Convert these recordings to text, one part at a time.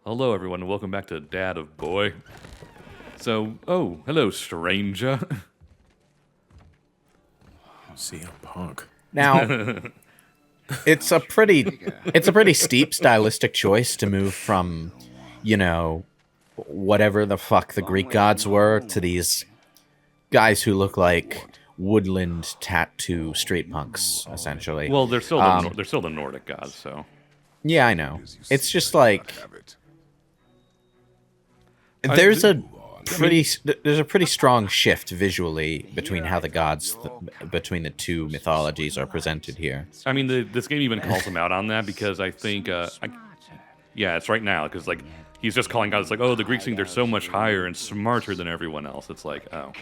Hello, everyone, and welcome back to Dad of Boy. So, oh, hello, stranger. CM Punk. Now, it's a pretty steep stylistic choice to move from, you know, whatever the fuck the Greek gods were to these guys who look like woodland tattoo street punks, essentially. Well, they're still the Nordic gods, so. Yeah, I know. It's just like there's a pretty strong shift visually between how the gods between the two mythologies are presented here. I mean, this game even calls him out on that because I think, yeah, it's right now because like he's just calling out. It's like, oh, the Greeks think they're so much higher and smarter than everyone else. It's like, oh.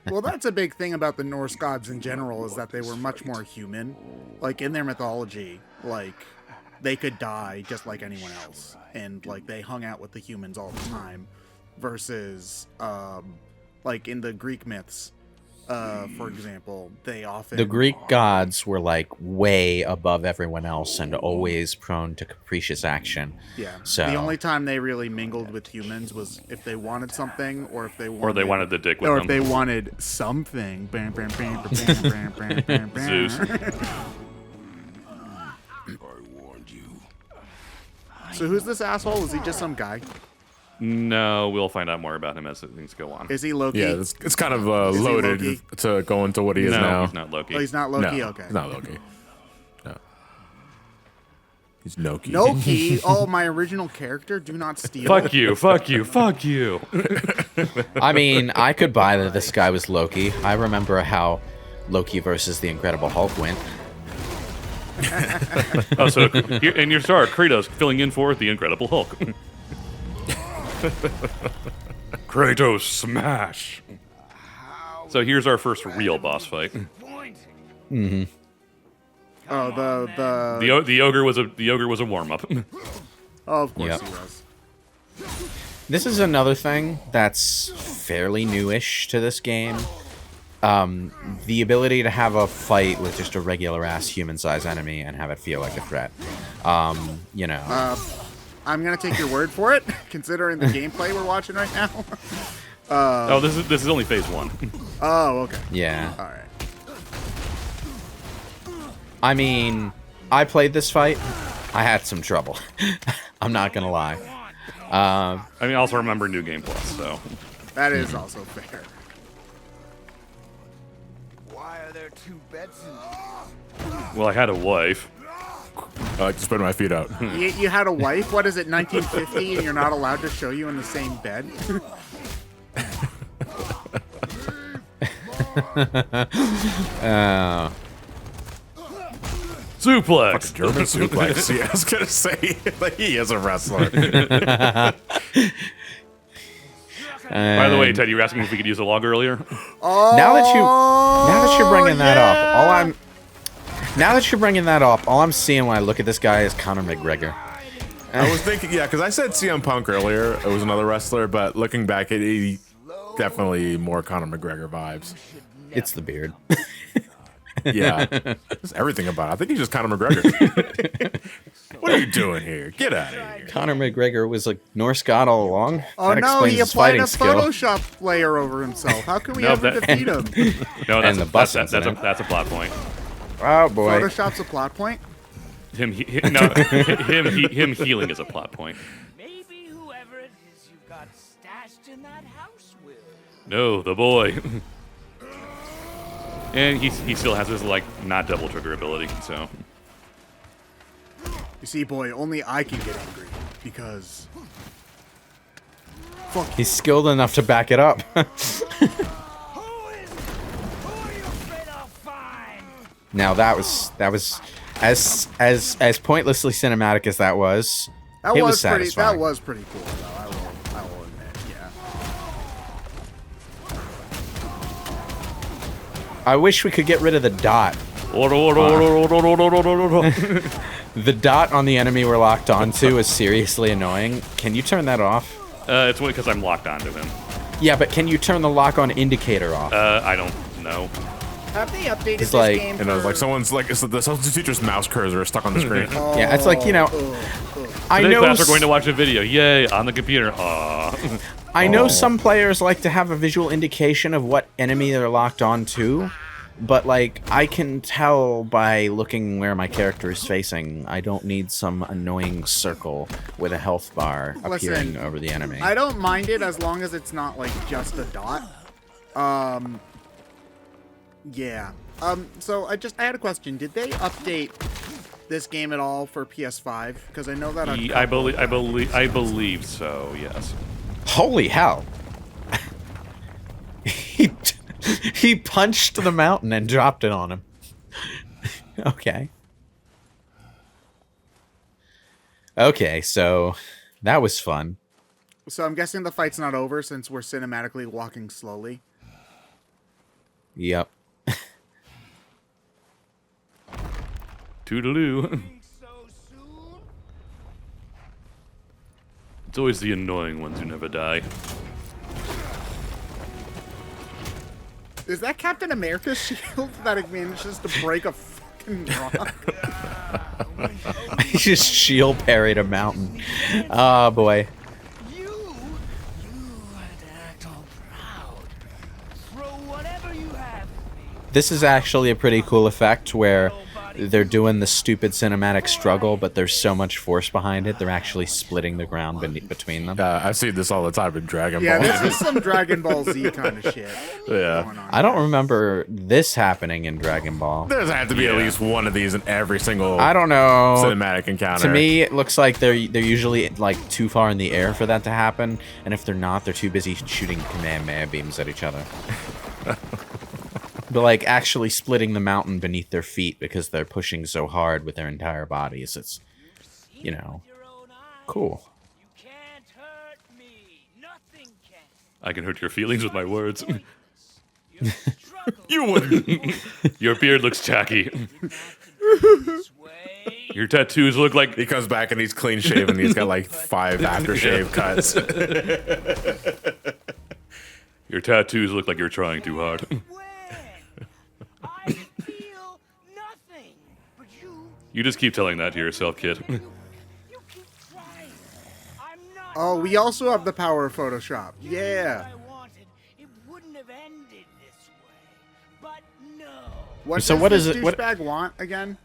Well, that's a big thing about the Norse gods in general, is that they were much more human. Like, in their mythology, like, they could die just like anyone else. And, like, they hung out with the humans all the time. Versus, like, in the Greek myths, for example, they often... The Greek gods were, like, way above everyone else and always prone to capricious action. Yeah. So the only time they really mingled with humans was if they wanted something, or if they wanted the dick with them. Or if they wanted something. Bam, bam, bam, bam, bam, bam, bam, bam. Zeus. So who's this asshole? Is he just some guy? No, we'll find out more about him as things go on. Is he Loki? Yeah, it's kind of he loaded Loki? to go into what he is No, now. he's not Loki. Oh, he's not Loki? No, Okay. he's not Loki. No. He's Noki. Noki? Oh, my original character? Do not steal. Fuck you, fuck you, fuck you. I mean, I could buy that this guy was Loki. I remember how Loki versus the Incredible Hulk went. Oh, so and your star, Kratos, filling in for the Incredible Hulk. Kratos smash. So here's our first real boss fight. Mm-hmm. Oh, The ogre was a warm up. Oh, of course Yep. he was. This is another thing that's fairly newish to this game. The ability to have a fight with just a regular-ass human-sized enemy and have it feel like a threat. You know. I'm gonna take your word for it, considering the gameplay we're watching right now. Oh, this is only phase 1. Oh, okay. Yeah. All right. I mean, I played this fight. I had some trouble. I'm not gonna lie. I mean, also remember New Game Plus, so. That is also fair. Why are there two beds in Well, I had a wife. I like to spread my feet out. You had a wife? What is it, 1950, and you're not allowed to show you in the same bed? Suplex! German suplex. Yeah, I was gonna say, like, he is a wrestler. By the way, Ted, you were asking if we could use a log earlier? Oh, Now that you're bringing that up, all I'm seeing when I look at this guy is Conor McGregor. I was thinking, yeah, because I said CM Punk earlier. It was another wrestler, but looking back, he definitely more Conor McGregor vibes. It's the beard. Yeah, just everything about it. I think he's just Conor McGregor. What are you doing here? Get out of here. Conor McGregor was a Norse god all along. Oh That no, explains he his applied fighting a skill. Photoshop layer over himself. How can we No, ever that- defeat him? No, And the bus that's incident. a plot point. Oh boy. Photoshop's a plot point? Him healing is a plot point. Maybe whoever it is you got stashed in that house with. No, the boy. And he still has his, like, not double trigger ability, so. You see, boy, only I can get angry, because... Fuck you. He's skilled enough to back it up. Who are you afraid I'll find? Now that was as pointlessly cinematic as that was. That it was was pretty. satisfying. That was pretty cool, though. I will admit. Yeah. I wish we could get rid of the dot. The dot on the enemy we're locked onto is seriously annoying. Can you turn that off? It's because I'm locked onto him. Yeah, but can you turn the lock-on indicator off? I don't know. Have they updated It's this like- game? And it was like someone's like, it's the substitute teacher's mouse cursor is stuck on the screen. Yeah, it's like, you know, I Today, know class, we're going to watch a video. Yay, on the computer. I know some players like to have a visual indication of what enemy they're locked on to, but like I can tell by looking where my character is facing. I don't need some annoying circle with a health bar appearing over the enemy. I don't mind it as long as it's not like just a dot. Yeah. So I had a question. Did they update this game at all for PS5? Because I know that I believe so. Yes. Holy hell! he punched the mountain and dropped it on him. Okay. Okay, so that was fun. So I'm guessing the fight's not over since we're cinematically walking slowly. Yep. Toodaloo. So soon? It's always the annoying ones who never die. Is that Captain America's shield that it manages to break a fucking rock? He just shield parried a mountain. Oh boy. You had to act all proud. Throw whatever you have at me. This is actually a pretty cool effect where they're doing the stupid cinematic struggle, but there's so much force behind it, they're actually splitting the ground between them. I see this all the time in Dragon Yeah, Ball. this is some Dragon Ball Z kind of shit. Yeah. Going on. I don't remember this happening in Dragon Ball. There's had to be at least one of these in every single I don't know. cinematic encounter. To me, it looks like they're usually like too far in the air for that to happen, and if they're not, they're too busy shooting Kamehameha beams at each other. But like actually splitting the mountain beneath their feet because they're pushing so hard with their entire bodies. It's, you know, Your own eyes. cool. You can't hurt me. Nothing can. I can hurt your feelings with my words. Your struggle You wouldn't. Your beard looks tacky. this way. Your tattoos look like. He comes back and he's clean shaven. He's got like 5 aftershave cuts. Your tattoos look like you're trying too hard. When I feel nothing, but You just keep telling that to yourself, kid. you keep trying. I'm not. Oh, we also have the power of Photoshop. If Yeah. I wanted, it wouldn't have ended this way. But no. What So does what this is it- what- douchebag want again?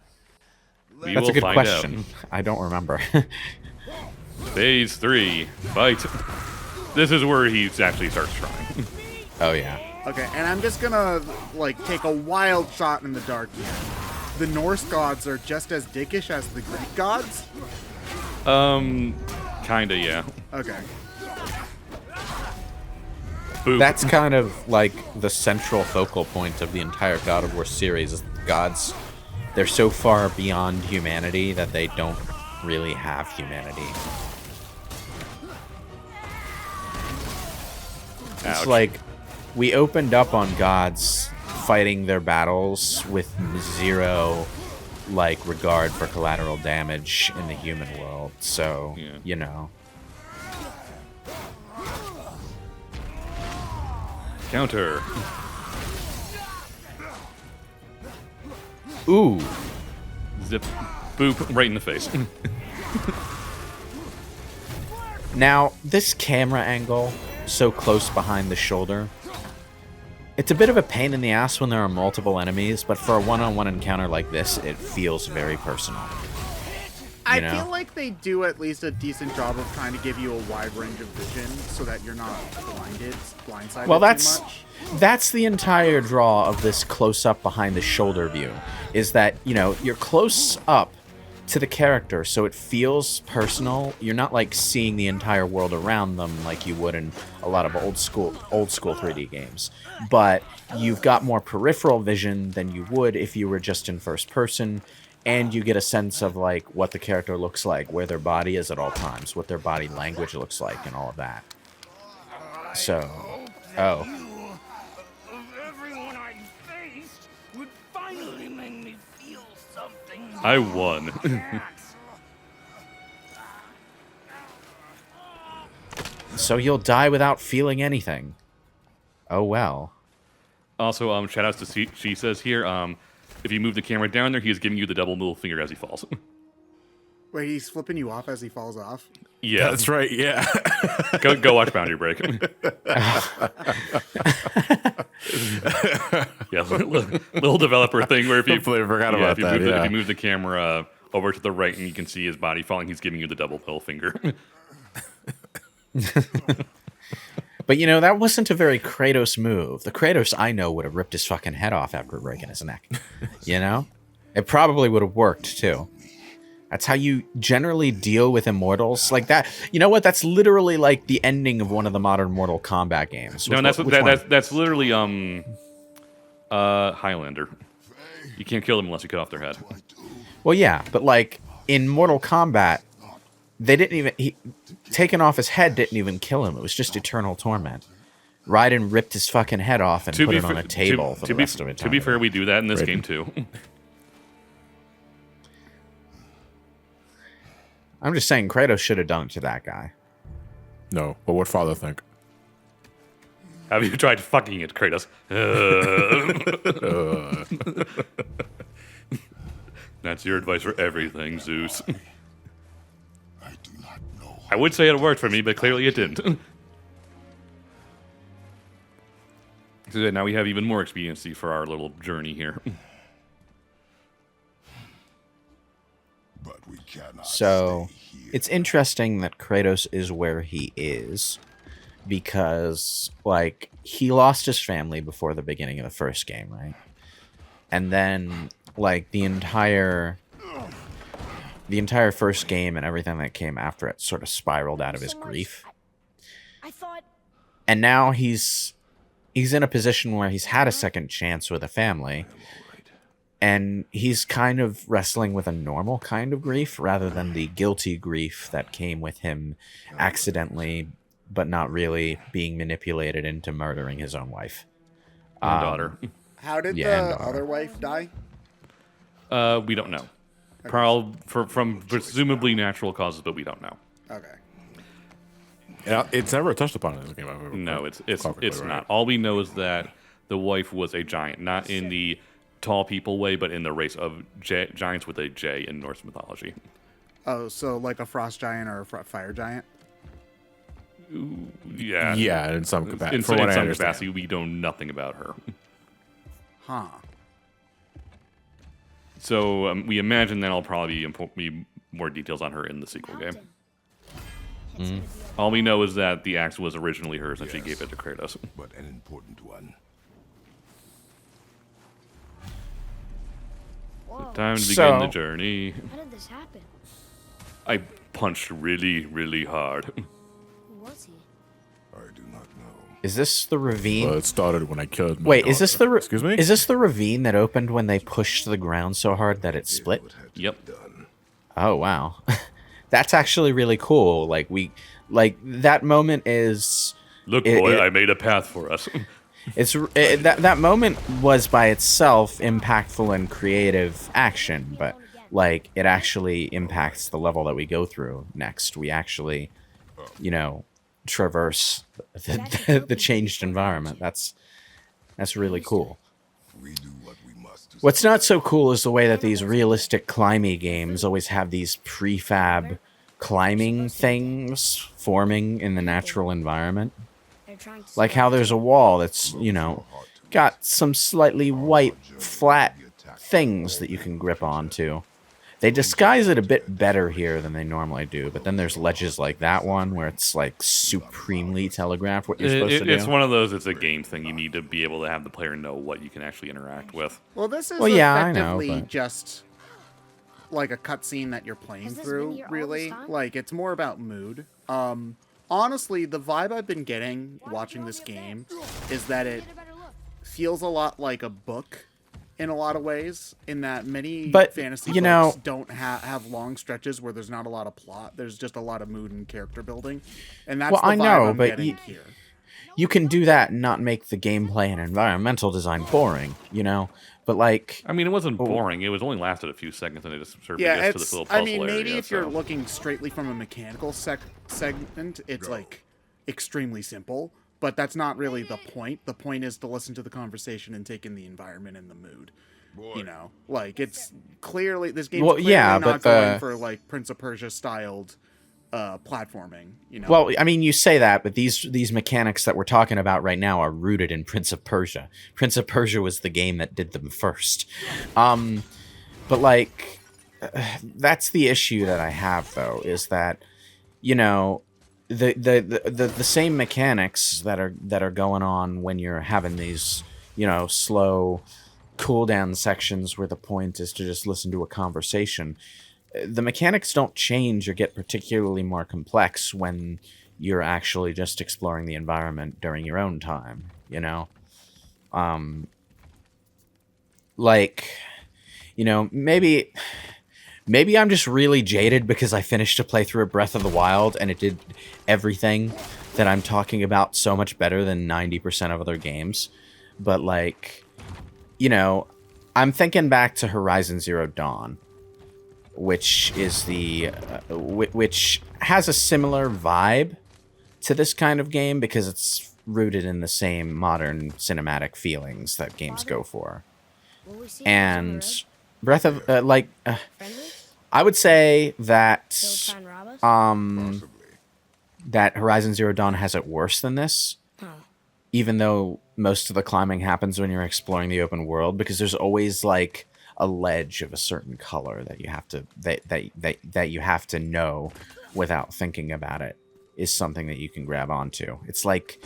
We That's will a good find question. out. I don't remember. Phase 3. Fight. This is where he actually starts trying. Oh yeah. Okay, and I'm just gonna like take a wild shot in the dark here. The Norse gods are just as dickish as the Greek gods? Kinda, yeah. Okay. Boop. That's kind of like the central focal point of the entire God of War series. Is the gods, they're so far beyond humanity that they don't really have humanity. It's Ouch. like we opened up on gods fighting their battles with zero like regard for collateral damage in the human world. So, Yeah. you know. Counter. Ooh. Zip. Boop. Right in the face. Now, this camera angle, so close behind the shoulder, it's a bit of a pain in the ass when there are multiple enemies, but for a one-on-one encounter like this, it feels very personal. I know? feel like they do at least a decent job of trying to give you a wide range of vision so that you're not blindsided Well, too much. that's the entire draw of this close-up behind the shoulder view, is that, you know, you're close up to the character, so it feels personal. You're not like seeing the entire world around them like you would in a lot of old school 3D games. But you've got more peripheral vision than you would if you were just in first person, and you get a sense of like what the character looks like, where their body is at all times, what their body language looks like, and all of that. So, oh. Of everyone I faced would finally make me feel something. I won. So you'll die without feeling anything. Oh well. Also, shout outs to she says here, if you move the camera down there, he is giving you the double middle finger as he falls. Wait, he's flipping you off as he falls off? Yeah, That's right. Yeah. go watch Boundary Break. Yeah, little developer thing where if you Completely forgot about that, if yeah. you move the camera over to the right and you can see his body falling, he's giving you the double middle finger. But you know, that wasn't a very Kratos move. The Kratos I know would have ripped his fucking head off after breaking his neck. You know? It probably would have worked too. That's how you generally deal with immortals like that. You know what? That's literally like the ending of one of the modern Mortal Kombat games. No, Which one? that's literally Highlander. You can't kill them unless you cut off their head. Well, yeah, but like in Mortal Kombat, they didn't even taking off his head didn't even kill him. It was just eternal torment. Raiden ripped his fucking head off and put it on a table for the rest of it. To be fair, we do that in this game too. I'm just saying Kratos should have done it to that guy. No, but what father think? Have you tried fucking it, Kratos? That's your advice for everything, Zeus. I would say it worked for me, but clearly it didn't. So now we have even more expediency for our little journey here. So it's interesting that Kratos is where he is because, like, he lost his family before the beginning of the first game, right? And then, like, the entire first game and everything that came after it sort of spiraled out of his grief. And now he's in a position where he's had a second chance with a family. And he's kind of wrestling with a normal kind of grief rather than the guilty grief that came with him accidentally, but not really, being manipulated into murdering his own wife. And daughter. How did the other wife die? We don't know. From presumably natural causes, but we don't know. Okay. Yeah, it's never touched upon in the game. No, it's not. All we know is that the wife was a giant, not in the tall people way, but in the race of giants with a J in Norse mythology. Oh, so like a frost giant or a fire giant? Yeah. Yeah, in some capacity. In some capacity, we know nothing about her. Huh. So we imagine that'll probably be more details on her in the sequel game. Mm. All we know is that the axe was originally hers and she gave it to Kratos. But an important one. Time to begin the So- journey. How did this happen? I punched really, really hard. Who was he? I do not know. Is this the ravine? Well, it started when I killed my Wait, is this daughter. the Excuse me? Is this the ravine that opened when they pushed the ground so hard that it split? Yep. Oh wow, that's actually really cool. Like that moment is. Look, boy, I made a path for us. That moment was by itself impactful and creative action, but like it actually impacts the level that we go through next. We actually, traverse the changed environment. That's really cool. We do what we must. What's not so cool is the way that these realistic climbing games always have these prefab climbing things forming in the natural environment. Like how there's a wall that's, got some slightly white, flat things that you can grip onto. They disguise it a bit better here than they normally do, but then there's ledges like that one where it's like supremely telegraphed what you're supposed to do. It's one of those, it's a game thing. You need to be able to have the player know what you can actually interact with. Well, this is I know, effectively but- just like a cutscene that you're playing Has this through, been here all really. this time? Like, it's more about mood. Honestly, the vibe I've been getting watching this game is that it feels a lot like a book in a lot of ways, in that many But, fantasy you books know- don't have long stretches where there's not a lot of plot. There's just a lot of mood and character building. And that's Well, the I vibe know, I'm but getting here. You can do that and not make the gameplay and environmental design boring, But like, I mean, it wasn't boring. It was only lasted a few seconds, and it just sort of Yeah, gets to this little puzzle maybe area, if you're so. looking straightly from a mechanical segment, it's like extremely simple, but that's not really the point. The point is to listen to the conversation and take in the environment and the mood. You know, like it's clearly this game's Well, clearly yeah, not but going for like Prince of Persia styled platforming. You know, well, I mean, you say that, but these mechanics that we're talking about right now are rooted in Prince of Persia. Prince of Persia was the game that did them first. But like, that's the issue that I have though, is that, you know, the same mechanics that are going on when you're having these, you know, slow cooldown sections where the point is to just listen to a conversation. The mechanics don't change or get particularly more complex when you're actually just exploring the environment during your own time, you know? Like, you know, maybe I'm just really jaded because I finished a playthrough of Breath of the Wild and it did everything that I'm talking about so much better than 90% of other games. But like, you know, I'm thinking back to Horizon Zero Dawn, which is which has a similar vibe to this kind of game because it's rooted in the same modern cinematic feelings that games go for. Will we see And each Breath of other friendly? I would say that They'll try and rob us? Possibly. that Horizon Zero Dawn has it worse than this, Huh. even though most of the climbing happens when you're exploring the open world, because there's always like a ledge of a certain color that you have to that you have to know without thinking about it is something that you can grab onto. It's like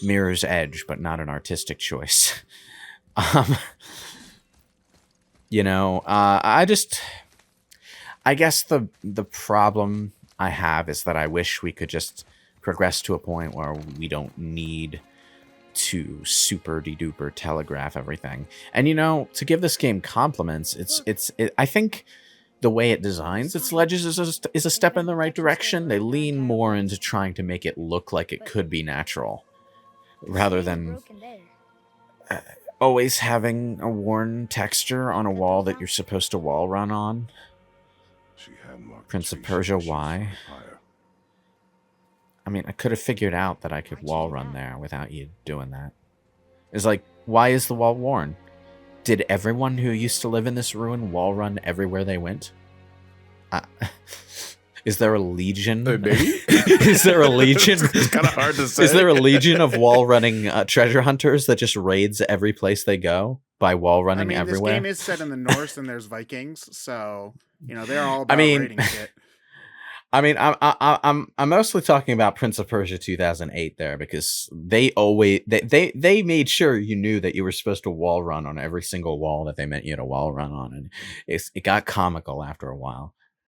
Mirror's Edge, but not an artistic choice. You know, I guess the problem I have is that I wish we could just progress to a point where we don't need to super de-duper telegraph everything. And you know, to give this game compliments, I think the way it designs its ledges is a step in the right direction. They lean more into trying to make it look like it could be natural, rather than always having a worn texture on a wall that you're supposed to wall run on. She had marked Prince of three Persia, sections why? on the fire. I mean, I could have figured out that I could wall run there without you doing that. It's like, why is the wall worn? Did everyone who used to live in this ruin wall run everywhere they went? Is there a legion? Maybe? Is there a legion? It's kind of hard to say. Is there a legion of wall running treasure hunters that just raids every place they go by wall running I mean, everywhere? this game is set in the Norse and there's Vikings, so you know they're all about I mean, raiding shit. I mean, I'm mostly talking about Prince of Persia 2008 there, because they made sure you knew that you were supposed to wall run on every single wall that they meant you to wall run on, and it got comical after a while.